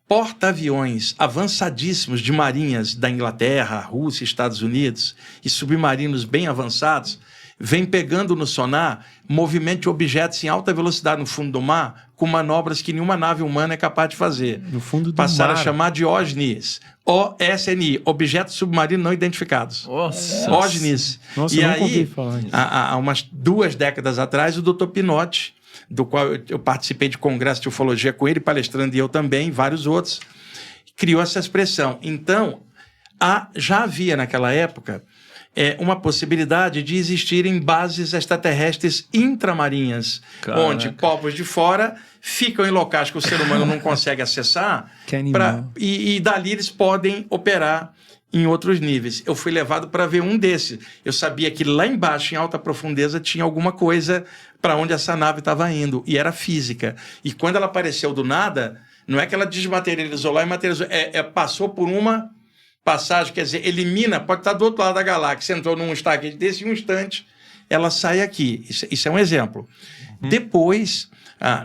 porta-aviões avançadíssimos de marinhas da Inglaterra, Rússia, Estados Unidos e submarinos bem avançados vem pegando no sonar movimento de objetos em alta velocidade no fundo do mar com manobras que nenhuma nave humana é capaz de fazer. No fundo do Passaram mar. a chamar de OSNIs. OSNI, Objetos Submarinos Não Identificados. Nossa. OSNIs. Nossa, E eu nunca ouvi aí, falar isso. há umas 2 décadas atrás, o Dr. Pinotti, do qual eu participei de congresso de ufologia com ele, palestrando e eu também, vários outros, criou essa expressão. Então, já havia naquela época uma possibilidade de existirem bases extraterrestres intramarinhas, Caraca. onde povos de fora ficam em locais que o ser humano não consegue acessar, Que animal. e dali eles podem operar em outros níveis. Eu fui levado para ver um desses. Eu sabia que lá embaixo, em alta profundeza, tinha alguma coisa para onde essa nave estava indo, e era física. E quando ela apareceu do nada, não é que ela desmaterializou lá e materializou, passou por uma passagem, quer dizer, elimina, pode estar do outro lado da galáxia, entrou num Stargate desse, em um instante, ela sai aqui. Isso é um exemplo. Depois,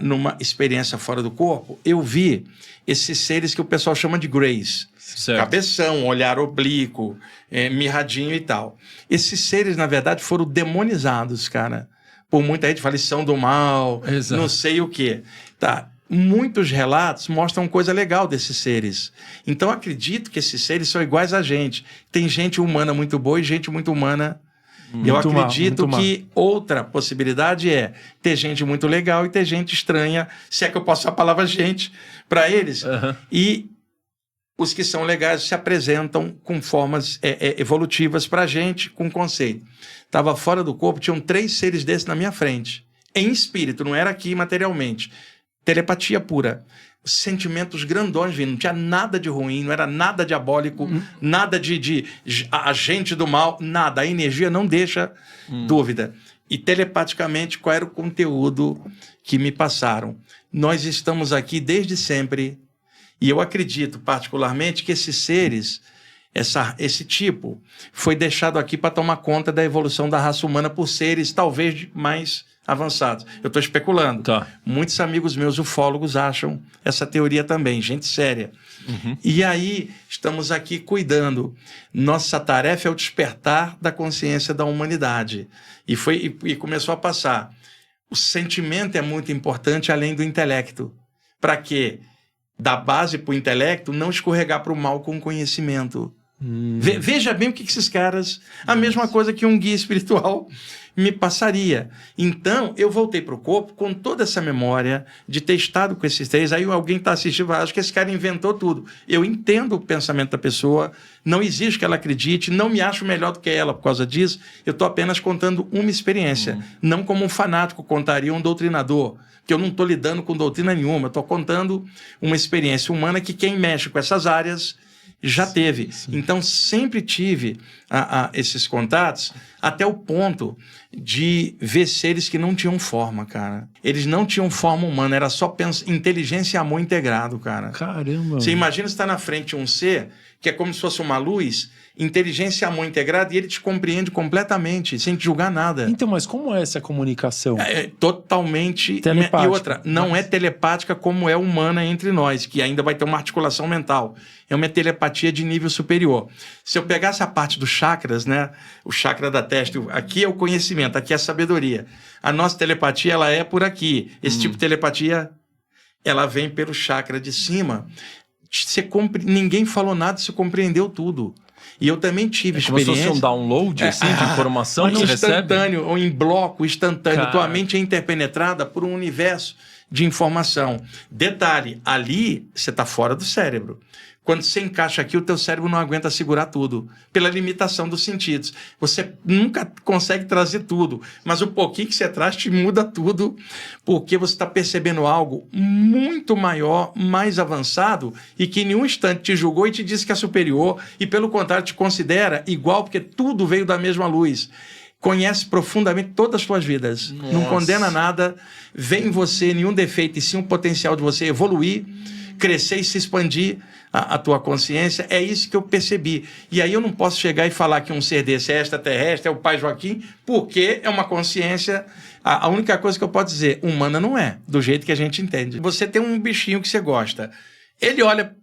numa experiência fora do corpo, eu vi esses seres que o pessoal chama de Greys. Certo. Cabeção, olhar oblíquo, mirradinho e tal. Esses seres, na verdade, foram demonizados, cara. Por muita gente fala, são do mal, Exato. não sei o quê. Tá. Muitos relatos mostram coisa legal desses seres. Então, acredito que esses seres são iguais a gente. Tem gente humana muito boa e gente muito humana. Eu acredito que outra possibilidade é ter gente muito legal e ter gente estranha, se é que eu posso usar a palavra gente, para eles. Uhum. E os que são legais se apresentam com formas evolutivas para a gente, com conceito. Estava fora do corpo, tinham 3 seres desses na minha frente. Em espírito, não era aqui materialmente. Telepatia pura. Sentimentos grandões vindo. Não tinha nada de ruim, não era nada diabólico, nada de agente do mal, nada. A energia não deixa dúvida. E telepaticamente, qual era o conteúdo que me passaram? Nós estamos aqui desde sempre. E eu acredito particularmente que esses seres, esse tipo, foi deixado aqui para tomar conta da evolução da raça humana por seres talvez mais avançados. Eu estou especulando. Tá. Muitos amigos meus ufólogos acham essa teoria também, gente séria. E aí, estamos aqui cuidando. Nossa tarefa é o despertar da consciência da humanidade. E começou a passar. O sentimento é muito importante além do intelecto. Para quê? Da base para o intelecto, não escorregar para o mal com o conhecimento. Veja bem o que esses caras... A mesma coisa que um guia espiritual me passaria. Então, eu voltei para o corpo com toda essa memória de ter estado com esses 3. Aí alguém está assistindo e fala, acho que esse cara inventou tudo. Eu entendo o pensamento da pessoa, não exige que ela acredite, não me acho melhor do que ela por causa disso. Eu estou apenas contando uma experiência, não como um fanático contaria um doutrinador, que eu não estou lidando com doutrina nenhuma, eu estou contando uma experiência humana que quem mexe com essas áreas já teve. Então, sempre tive esses contatos até o ponto de ver seres que não tinham forma, cara. Eles não tinham forma humana, era só inteligência e amor integrado, cara. Caramba. Você imagina estar na frente de um ser que é como se fosse uma luz, inteligência e amor integrado, e ele te compreende completamente, sem te julgar nada. Então, mas como é essa comunicação? É totalmente... Telepática. E outra, não é telepática como é humana entre nós, que ainda vai ter uma articulação mental. É uma telepatia de nível superior. Se eu pegasse a parte dos chakras, né? O chakra da testa, aqui é o conhecimento, aqui é a sabedoria. A nossa telepatia, ela é por aqui. Esse tipo de telepatia, ela vem pelo chakra de cima. Ninguém falou nada, você compreendeu tudo. E eu também tive experiência... Como se fosse um download assim, de informação que você recebe? Instantâneo, ou em bloco, instantâneo. Cara. Tua mente é interpenetrada por um universo de informação. Detalhe, ali você está fora do cérebro. Quando você encaixa aqui, o teu cérebro não aguenta segurar tudo, pela limitação dos sentidos. Você nunca consegue trazer tudo, mas o pouquinho que você traz te muda tudo, porque você está percebendo algo muito maior, mais avançado, e que em nenhum instante te julgou e te disse que é superior, e pelo contrário te considera igual, porque tudo veio da mesma luz. Conhece profundamente todas as suas vidas. Nossa. Não condena nada, vê em você nenhum defeito, e sim um potencial de você evoluir, crescer e se expandir a tua consciência. É isso que eu percebi. E aí eu não posso chegar e falar que um ser desse é extraterrestre, é o Pai Joaquim, porque é uma consciência... A única coisa que eu posso dizer, humana não é, do jeito que a gente entende. Você tem um bichinho que você gosta. Ele olha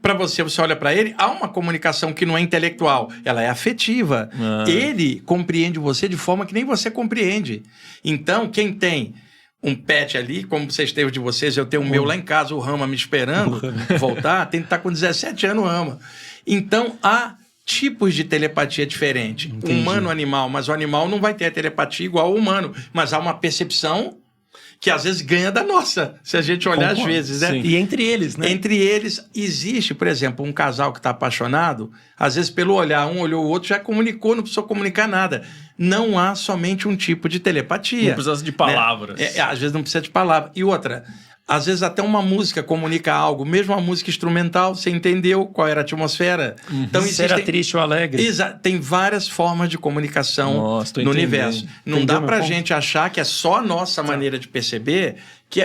para você, você olha para ele, há uma comunicação que não é intelectual, ela é afetiva. Ele compreende você de forma que nem você compreende. Então, quem tem um pet ali, como vocês têm o de vocês, eu tenho o meu lá em casa, o Rama me esperando voltar, tem que estar com 17 anos o Rama. Então, há tipos de telepatia diferentes. Humano-animal, mas o animal não vai ter a telepatia igual ao humano, mas há uma percepção que às vezes ganha da nossa, se a gente olhar às vezes, né? E entre eles, né? Entre eles, existe, por exemplo, um casal que está apaixonado, às vezes pelo olhar, um olhou o outro, já comunicou, não precisou comunicar nada. Não há somente um tipo de telepatia. Não precisa de palavras. Né? Às vezes não precisa de palavras. E outra, às vezes até uma música comunica algo, mesmo uma música instrumental, você entendeu qual era a atmosfera. Então, se era triste ou alegre. Tem várias formas de comunicação no universo. Não dá pra gente achar que é só a nossa maneira de perceber.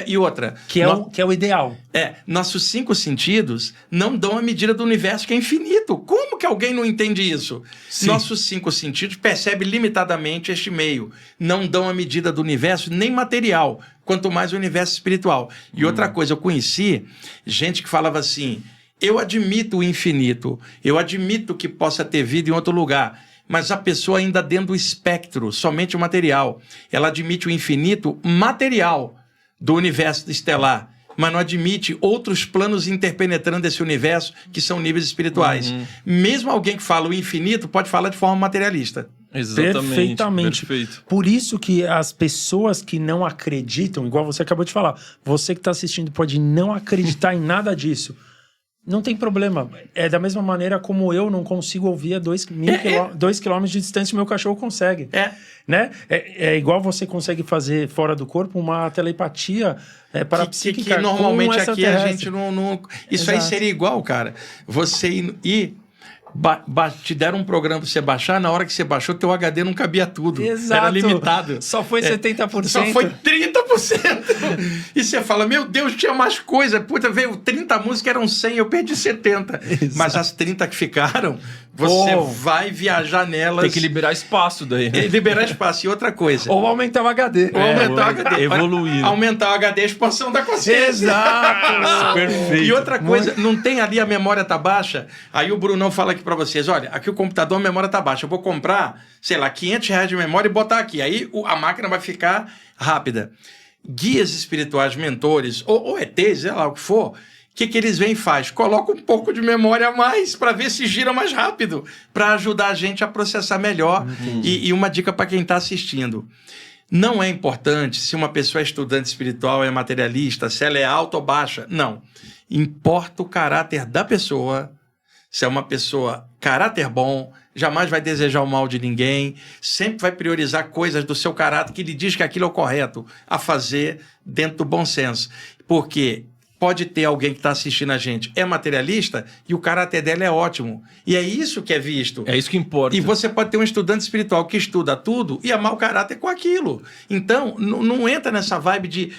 E outra... Que é o ideal. Nossos 5 sentidos não dão a medida do universo, que é infinito. Como que alguém não entende isso? Sim. Nossos 5 sentidos percebem limitadamente este meio. Não dão a medida do universo nem material, quanto mais o universo espiritual. E outra coisa, eu conheci gente que falava assim, eu admito o infinito, eu admito que possa ter vida em outro lugar, mas a pessoa ainda dentro do espectro, somente o material. Ela admite o infinito material do universo estelar, mas não admite outros planos interpenetrando esse universo, que são níveis espirituais. Mesmo alguém que fala o infinito pode falar de forma materialista. Exatamente. Perfeitamente. Perfeito. Por isso que as pessoas que não acreditam, igual você acabou de falar, você que está assistindo pode não acreditar em nada disso. Não tem problema. É da mesma maneira como eu não consigo ouvir a 2 quilômetros de distância, o meu cachorro consegue. Né? É igual você consegue fazer fora do corpo uma telepatia parapsíquica. Que normalmente aqui a gente não... Isso Exato. aí seria igual, cara. Você ir... te deram um programa pra você baixar, na hora que você baixou, teu HD não cabia tudo. Exato. Era limitado. Só foi 70%. Só foi 30%. E você fala, meu Deus, tinha mais coisa. Puta, veio 30 músicas, eram 100, eu perdi 70. Exato. Mas as 30 que ficaram, você vai viajar nelas. Tem que liberar espaço daí. Né? Liberar espaço. E outra coisa. Ou aumentar o HD. Ou aumentar o HD. Evoluir. Aumentar o HD, a expansão da consciência. Exato. Perfeito. E outra coisa, não tem ali a memória tá baixa? Aí o Brunão fala aqui pra vocês, olha, aqui o computador, a memória tá baixa. Eu vou comprar, sei lá, R$500 de memória e botar aqui. Aí a máquina vai ficar rápida. Guias espirituais, mentores, ou ETs, sei lá o que for, o que eles vêm e faz? Coloca um pouco de memória a mais para ver se gira mais rápido, para ajudar a gente a processar melhor. E uma dica para quem está assistindo. Não é importante se uma pessoa é estudante espiritual, é materialista, se ela é alta ou baixa. Não. Importa o caráter da pessoa. Se é uma pessoa caráter bom, jamais vai desejar o mal de ninguém, sempre vai priorizar coisas do seu caráter que lhe diz que aquilo é o correto a fazer dentro do bom senso. Porque pode ter alguém que está assistindo a gente, é materialista e o caráter dela é ótimo. E é isso que é visto. É isso que importa. E você pode ter um estudante espiritual que estuda tudo e amar o caráter com aquilo. Então, não entra nessa vibe de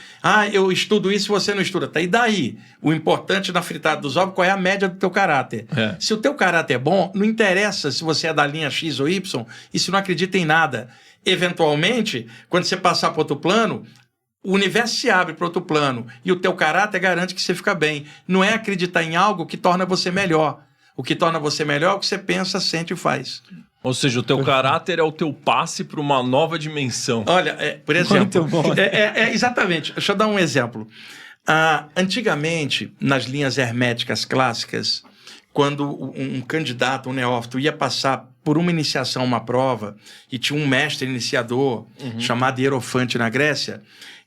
eu estudo isso e você não estuda. Tá, e daí? O importante na fritada dos ovos, qual é a média do teu caráter? Se o teu caráter é bom, não interessa se você é da linha X ou Y e se não acredita em nada. Eventualmente, quando você passar para outro plano, o universo se abre para outro plano e o teu caráter garante que você fica bem. Não é acreditar em algo que torna você melhor. O que torna você melhor é o que você pensa, sente e faz. Ou seja, o teu caráter é o teu passe para uma nova dimensão. Olha, por exemplo... exatamente. Deixa eu dar um exemplo. Antigamente, nas linhas herméticas clássicas, quando um candidato, um neófito, ia passar por uma iniciação, uma prova, e tinha um mestre iniciador chamado Hierofante na Grécia,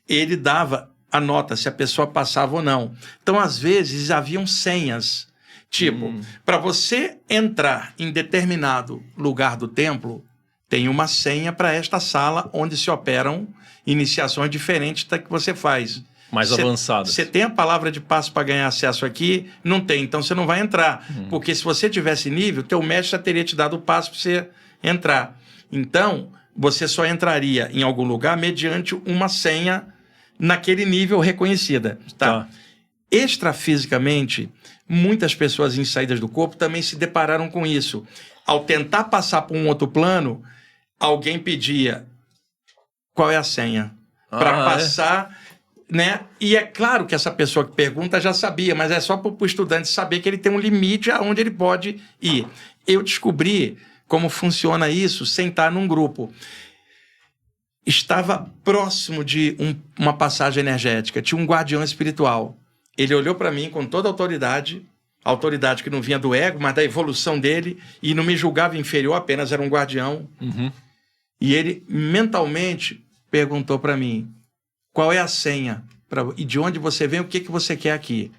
ele dava a nota se a pessoa passava ou não. Então, às vezes, haviam senhas. Tipo, para você entrar em determinado lugar do templo, tem uma senha para esta sala onde se operam iniciações diferentes da que você faz. Mais avançadas. Você tem a palavra de passe para ganhar acesso aqui? Não tem, então você não vai entrar. Porque se você tivesse nível, teu mestre já teria te dado o passe para você entrar. Então, você só entraria em algum lugar mediante uma senha naquele nível reconhecida. Tá? Extrafisicamente, muitas pessoas em saídas do corpo também se depararam com isso. Ao tentar passar por um outro plano, alguém pedia qual é a senha para passar né? E é claro que essa pessoa que pergunta já sabia, mas é só para o estudante saber que ele tem um limite aonde ele pode ir. Eu descobri como funciona isso sem estar num grupo. Estava próximo de uma passagem energética, tinha um guardião espiritual. Ele olhou para mim com toda a autoridade que não vinha do ego, mas da evolução dele, e não me julgava inferior, apenas era um guardião. E ele mentalmente perguntou para mim, qual é a senha? E de onde você vem, o que você quer aqui?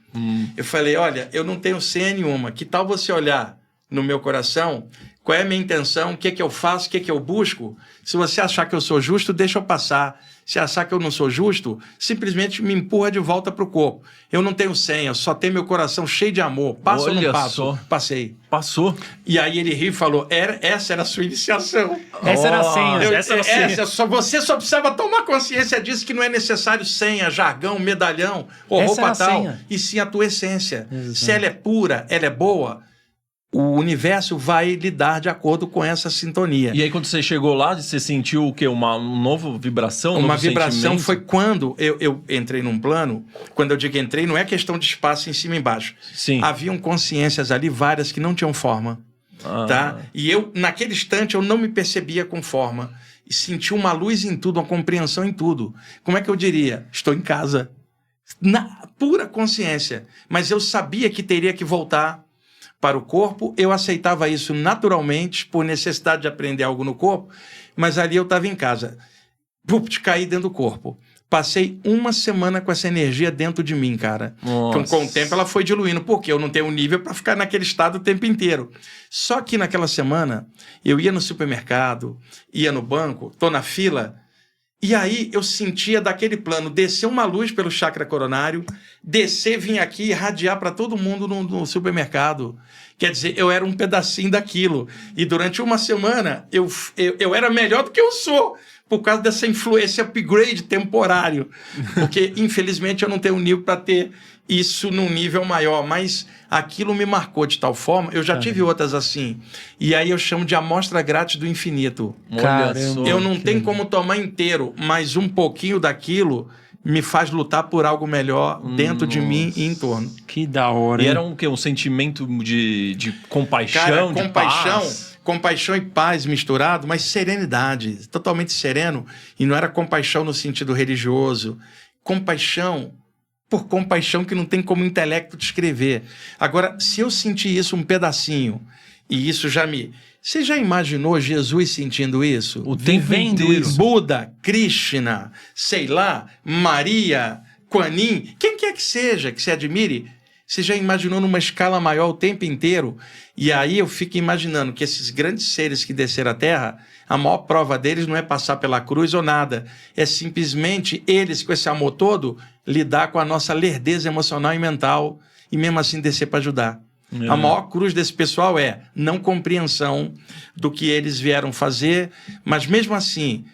Eu falei, olha, eu não tenho senha nenhuma, que tal você olhar no meu coração, qual é a minha intenção, o que eu faço, o que eu busco? Se você achar que eu sou justo, deixa eu passar. Se achar que eu não sou justo, simplesmente me empurra de volta para o corpo. Eu não tenho senha, só tenho meu coração cheio de amor. Passo ou não passo? Só. Passei. Passou. E aí ele riu e falou, essa era a sua iniciação. Essa era a senha. Você só precisava tomar consciência disso, que não é necessário senha, jargão, medalhão ou roupa tal. Senha. E sim a tua essência. Exatamente. Se ela é pura, ela é boa, o universo vai lidar de acordo com essa sintonia. E aí, quando você chegou lá, você sentiu o quê? Uma nova vibração? Uma vibração foi quando eu entrei num plano. Quando eu digo entrei, não é questão de espaço em cima e embaixo. Sim. Haviam consciências ali, várias, que não tinham forma. Tá? E eu, naquele instante, eu não me percebia com forma. E senti uma luz em tudo, uma compreensão em tudo. Como é que eu diria? Estou em casa. Na pura consciência. Mas eu sabia que teria que voltar para o corpo, eu aceitava isso naturalmente, por necessidade de aprender algo no corpo, mas ali eu estava em casa. Caí dentro do corpo. Passei uma semana com essa energia dentro de mim, cara. Com o tempo ela foi diluindo, porque eu não tenho nível para ficar naquele estado o tempo inteiro. Só que naquela semana, eu ia no supermercado, ia no banco, tô na fila, e aí eu sentia daquele plano descer uma luz pelo chakra coronário, descer, vir aqui e irradiar para todo mundo no supermercado. Quer dizer, eu era um pedacinho daquilo. E durante uma semana eu era melhor do que eu sou, por causa dessa influência upgrade temporário. Porque, infelizmente, eu não tenho nível para ter isso num nível maior. Mas aquilo me marcou de tal forma. Eu já tive outras assim. E aí eu chamo de amostra grátis do infinito. Caramba, eu não tenho como tomar inteiro, mas um pouquinho daquilo me faz lutar por algo melhor dentro de mim e em torno. Que da hora, hein? E era um sentimento de compaixão, cara, de paz. Compaixão e paz misturado, mas serenidade, totalmente sereno. E não era compaixão no sentido religioso. Compaixão por compaixão que não tem como intelecto descrever. Agora, se eu sentir isso um pedacinho, e isso já me... Você já imaginou Jesus sentindo isso? O tempo inteiro. Buda, Krishna, sei lá, Maria, Kuan Yin, quem quer que seja, que se admire, você já imaginou numa escala maior o tempo inteiro? E aí eu fico imaginando que esses grandes seres que desceram à Terra, a maior prova deles não é passar pela cruz ou nada, é simplesmente eles, com esse amor todo, lidar com a nossa lerdeza emocional e mental, e mesmo assim descer para ajudar. A maior cruz desse pessoal é não compreensão do que eles vieram fazer, mas mesmo assim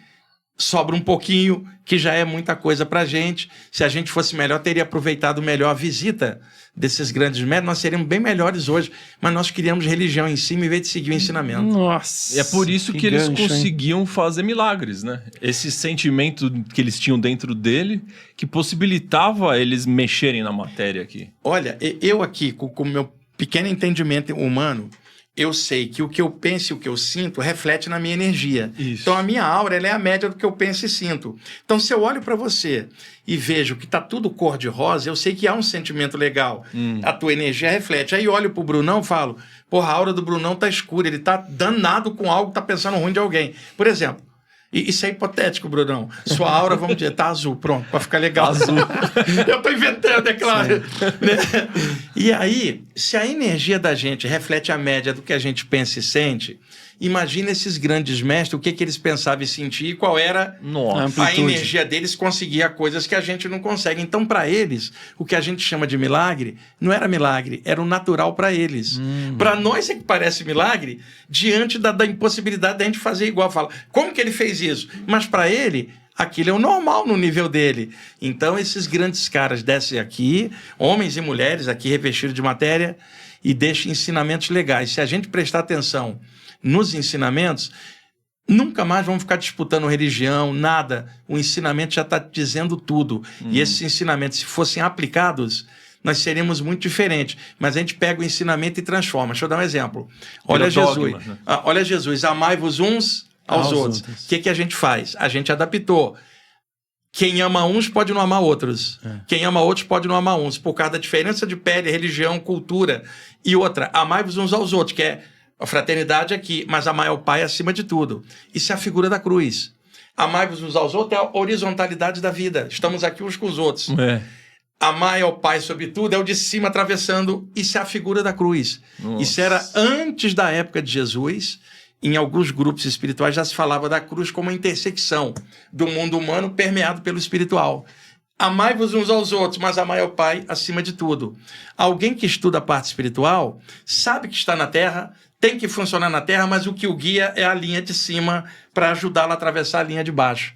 sobra um pouquinho, que já é muita coisa pra gente. Se a gente fosse melhor, teria aproveitado melhor a visita desses grandes mestres, nós seríamos bem melhores hoje, mas nós criamos religião em cima em vez de seguir o ensinamento. Nossa! E é por isso que eles conseguiam fazer milagres, né? Esse sentimento que eles tinham dentro dele, que possibilitava eles mexerem na matéria aqui. Olha, eu aqui, com o meu pequeno entendimento humano, eu sei que o que eu penso e o que eu sinto reflete na minha energia. Isso. Então a minha aura ela é a média do que eu penso e sinto. Então se eu olho para você e vejo que tá tudo cor de rosa, eu sei que há um sentimento legal. A tua energia reflete. Aí eu olho pro Brunão e falo, porra, a aura do Brunão tá escura, ele tá danado com algo, tá pensando ruim de alguém. Por exemplo, isso é hipotético, Brunão. Sua aura, vamos dizer, tá azul. Pronto, para ficar legal. Azul. Eu tô inventando, é claro. Né? E aí, se a energia da gente reflete a média do que a gente pensa e sente, imagina esses grandes mestres, o que eles pensavam e sentiam e qual era a energia deles conseguir coisas que a gente não consegue. Então, para eles, o que a gente chama de milagre não era milagre, era o natural para eles. Para nós é que parece milagre diante da impossibilidade da gente fazer igual. Fala, como que ele fez isso? Mas para ele, aquilo é o normal no nível dele. Então, esses grandes caras descem aqui, homens e mulheres aqui revestidos de matéria, e deixam ensinamentos legais. Se a gente prestar atenção nos ensinamentos, Nunca mais vamos ficar disputando religião, nada. O ensinamento já está dizendo tudo. E esses ensinamentos, se fossem aplicados, nós seríamos muito diferentes. Mas a gente pega o ensinamento e transforma. Deixa eu dar um exemplo. Olha Jesus. Dogma, né? Olha Jesus, amai-vos uns aos outros. O que a gente faz? A gente adaptou. Quem ama uns pode não amar outros. Quem ama outros pode não amar uns. Por causa da diferença de pele, religião, cultura. E outra, amai-vos uns aos outros, que é a fraternidade aqui, mas amar o Pai acima de tudo. Isso é a figura da cruz. Amai-vos uns aos outros é a horizontalidade da vida. Estamos aqui uns com os outros. Amar ao Pai sobre tudo é o de cima atravessando. Isso é a figura da cruz. Nossa. Isso era antes da época de Jesus. Em alguns grupos espirituais já se falava da cruz como uma intersecção do mundo humano permeado pelo espiritual. Amai-vos uns aos outros, mas amai ao Pai acima de tudo. Alguém que estuda a parte espiritual sabe que está na Terra, tem que funcionar na Terra, mas o que o guia é a linha de cima para ajudá-lo a atravessar a linha de baixo.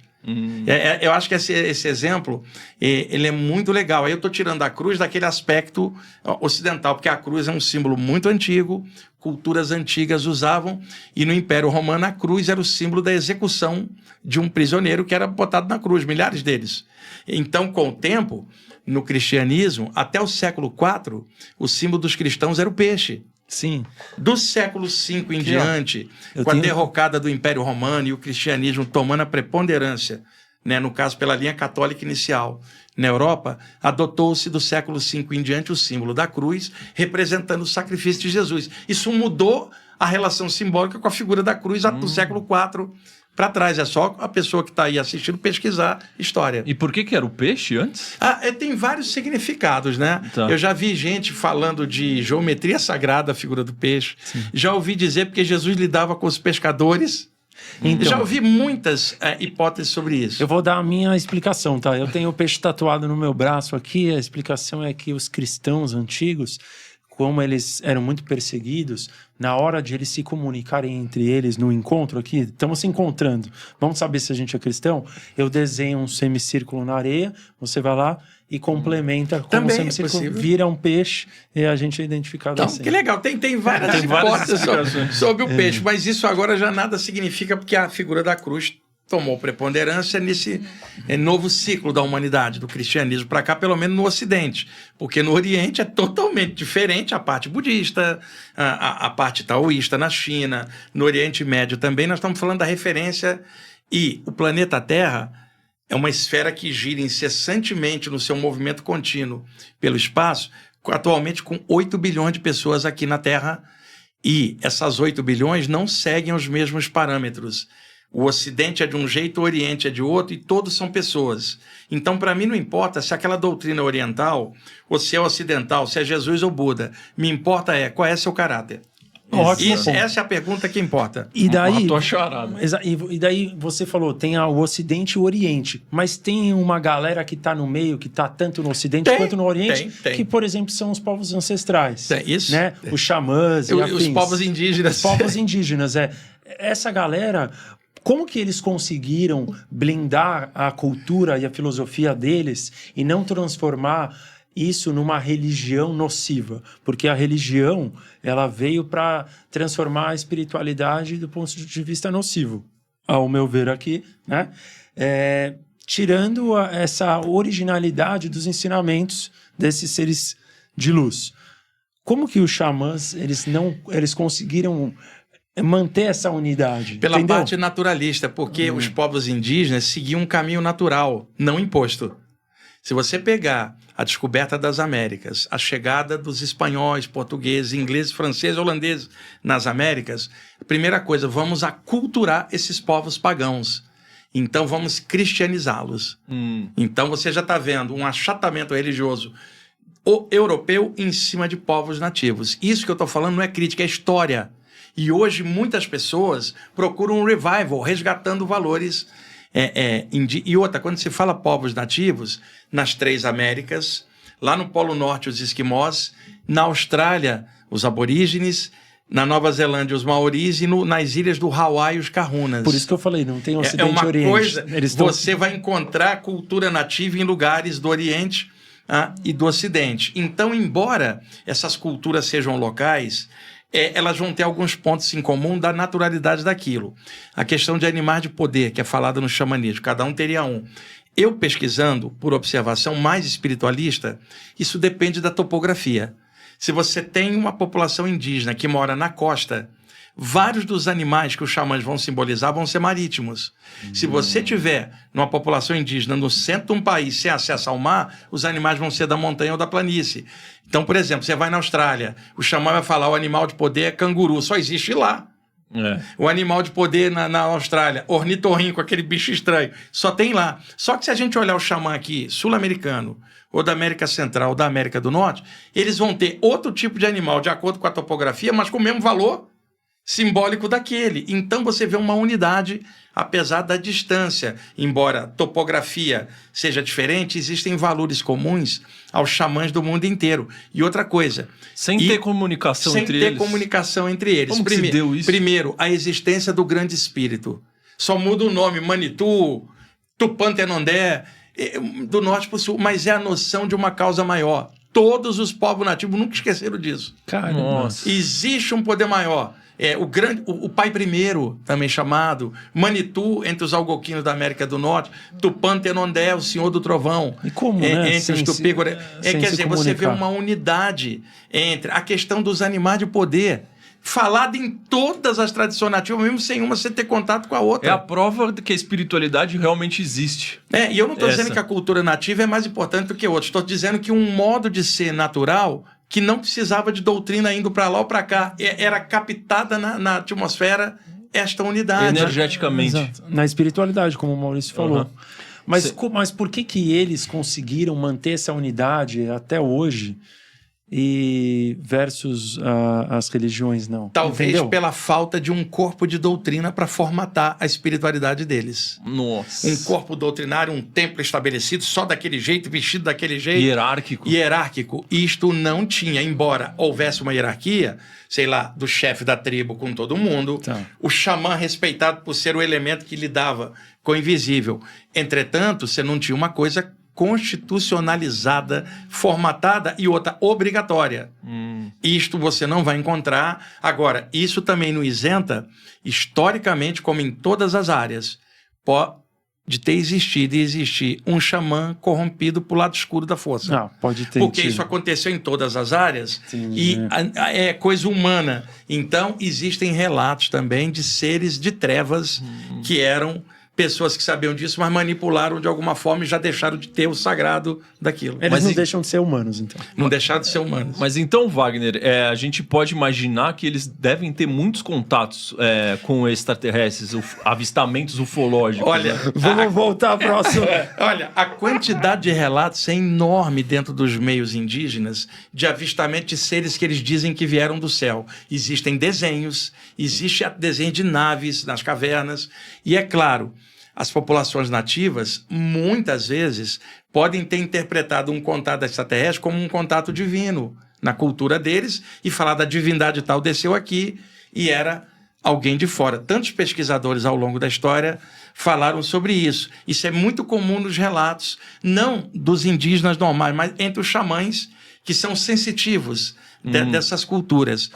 Eu acho que esse exemplo ele é muito legal. Aí eu estou tirando a cruz daquele aspecto ocidental, porque a cruz é um símbolo muito antigo, culturas antigas usavam, e no Império Romano a cruz era o símbolo da execução de um prisioneiro que era botado na cruz, milhares deles. Então, com o tempo, no cristianismo, até o século IV, o símbolo dos cristãos era o peixe. Sim. Do século V em diante, com a derrocada do Império Romano e o cristianismo tomando a preponderância, né, no caso pela linha católica inicial, na Europa, adotou-se do século V em diante o símbolo da cruz, representando o sacrifício de Jesus. Isso mudou a relação simbólica com a figura da cruz do século IV para trás. É só a pessoa que está aí assistindo pesquisar história. E por que era o peixe antes? Tem vários significados, né? Tá. Eu já vi gente falando de geometria sagrada, a figura do peixe. Sim. Já ouvi dizer porque Jesus lidava com os pescadores. Então, já ouvi muitas hipóteses sobre isso. Eu vou dar a minha explicação, tá? Eu tenho o peixe tatuado no meu braço aqui. A explicação é que os cristãos antigos, como eles eram muito perseguidos, na hora de eles se comunicarem entre eles no encontro aqui, estamos se encontrando, vamos saber se a gente é cristão, eu desenho um semicírculo na areia, você vai lá e complementa com um semicírculo, vira um peixe e a gente é identificado então, assim. Que legal, tem várias hipóteses sobre o peixe, mas isso agora já nada significa porque a figura da cruz tomou preponderância nesse novo ciclo da humanidade, do cristianismo para cá, pelo menos no Ocidente. Porque no Oriente é totalmente diferente a parte budista, a parte taoísta na China, no Oriente Médio também. Nós estamos falando da referência e o planeta Terra é uma esfera que gira incessantemente no seu movimento contínuo pelo espaço, atualmente com 8 bilhões de pessoas aqui na Terra, e essas 8 bilhões não seguem os mesmos parâmetros. O Ocidente é de um jeito, o Oriente é de outro, e todos são pessoas. Então, para mim, não importa se aquela doutrina oriental, ou se é ocidental, se é Jesus ou Buda. Me importa qual é seu caráter. Ótimo. Essa é a pergunta que importa. E daí, charada. E daí você falou, tem o Ocidente e o Oriente, mas tem uma galera que está no meio, que está tanto no Ocidente quanto no Oriente, que, por exemplo, são os povos ancestrais. Isso. Né? Os xamãs e afins. Os povos indígenas. Os povos indígenas, Essa galera... Como que eles conseguiram blindar a cultura e a filosofia deles e não transformar isso numa religião nociva? Porque a religião, ela veio para transformar a espiritualidade do ponto de vista nocivo, ao meu ver aqui, né? Tirando essa originalidade dos ensinamentos desses seres de luz. Como que os xamãs, eles conseguiram manter essa unidade? Pela parte naturalista, porque os povos indígenas seguiam um caminho natural, não imposto. Se você pegar a descoberta das Américas, a chegada dos espanhóis, portugueses, ingleses, franceses, holandeses nas Américas, a primeira coisa, vamos aculturar esses povos pagãos. Então vamos cristianizá-los. Então você já está vendo um achatamento religioso europeu em cima de povos nativos. Isso que eu estou falando não é crítica, é história. E hoje muitas pessoas procuram um revival, resgatando valores. E outra, quando se fala povos nativos, nas 3 Américas, lá no Polo Norte os esquimós, na Austrália os aborígenes, na Nova Zelândia os maoris e nas ilhas do Hawaii os kahunas. Por isso que eu falei, não tem Ocidente e Oriente. Coisa, você vai encontrar cultura nativa em lugares do Oriente e do Ocidente. Então, embora essas culturas sejam locais, elas vão ter alguns pontos em comum da naturalidade daquilo. A questão de animais de poder, que é falada no xamanismo, cada um teria um. Eu pesquisando, por observação mais espiritualista, isso depende da topografia. Se você tem uma população indígena que mora na costa, vários dos animais que os xamãs vão simbolizar vão ser marítimos. Se você tiver numa população indígena no centro de um país sem acesso ao mar, os animais vão ser da montanha ou da planície. Então, por exemplo, você vai na Austrália, o xamã vai falar o animal de poder é canguru, só existe lá. O animal de poder na Austrália, ornitorrinco, aquele bicho estranho, só tem lá. Só que se a gente olhar o xamã aqui, sul-americano, ou da América Central, ou da América do Norte, eles vão ter outro tipo de animal, de acordo com a topografia, mas com o mesmo valor simbólico daquele. Então você vê uma unidade, apesar da distância. Embora a topografia seja diferente, existem valores comuns aos xamãs do mundo inteiro. E outra coisa... Sem ter comunicação entre eles. Sem ter comunicação entre eles. Como que se deu isso? Primeiro, a existência do grande espírito. Só muda o nome, Manitou, Tupã-Tenondé, do norte para o sul, mas é a noção de uma causa maior. Todos os povos nativos nunca esqueceram disso. Cara, nossa. Existe um poder maior. O Pai Primeiro, também chamado, Manitou, entre os algoquinos da América do Norte, Tupã-Tenondé, o Senhor do Trovão. E como, né? Entre os Tupi-Guarani. Quer dizer, você vê uma unidade entre a questão dos animais de poder, falada em todas as tradições nativas, mesmo sem uma você ter contato com a outra. É a prova de que a espiritualidade realmente existe. E eu não estou dizendo que a cultura nativa é mais importante do que outra. Estou dizendo que um modo de ser natural que não precisava de doutrina indo para lá ou para cá. Era captada na atmosfera esta unidade. Energeticamente. Exato. Na espiritualidade, como o Maurício falou. Mas por que eles conseguiram manter essa unidade até hoje e versus as religiões não? Talvez Entendeu? pela falta de um corpo de doutrina para formatar a espiritualidade deles. Nossa. Um corpo doutrinário, um templo estabelecido só daquele jeito, vestido daquele jeito. Hierárquico. Isto não tinha, embora houvesse uma hierarquia, sei lá, do chefe da tribo com todo mundo, o xamã respeitado por ser o elemento que lidava com o invisível. Entretanto, você não tinha uma coisa constitucionalizada, formatada e outra obrigatória. Isto você não vai encontrar. Agora, isso também não isenta, historicamente, como em todas as áreas, de ter existido e existir um xamã corrompido pro lado escuro da força. Pode ter. Porque isso aconteceu em todas as áreas. E é coisa humana. Então, existem relatos também de seres de trevas que eram pessoas que sabiam disso, mas manipularam de alguma forma e já deixaram de ter o sagrado daquilo. Eles não deixam de ser humanos, então. Não deixaram de ser humanos. Mas então, Wagner, a gente pode imaginar que eles devem ter muitos contatos com extraterrestres, avistamentos ufológicos. Olha, vamos voltar à próxima. Olha, a quantidade de relatos é enorme dentro dos meios indígenas de avistamento de seres que eles dizem que vieram do céu. Existem desenhos, existe desenho de naves nas cavernas, e é claro, as populações nativas, muitas vezes, podem ter interpretado um contato extraterrestre como um contato divino na cultura deles e falar da divindade tal desceu aqui e era alguém de fora. Tantos pesquisadores ao longo da história falaram sobre isso. Isso é muito comum nos relatos, não dos indígenas normais, mas entre os xamãs que são sensitivos dessas culturas.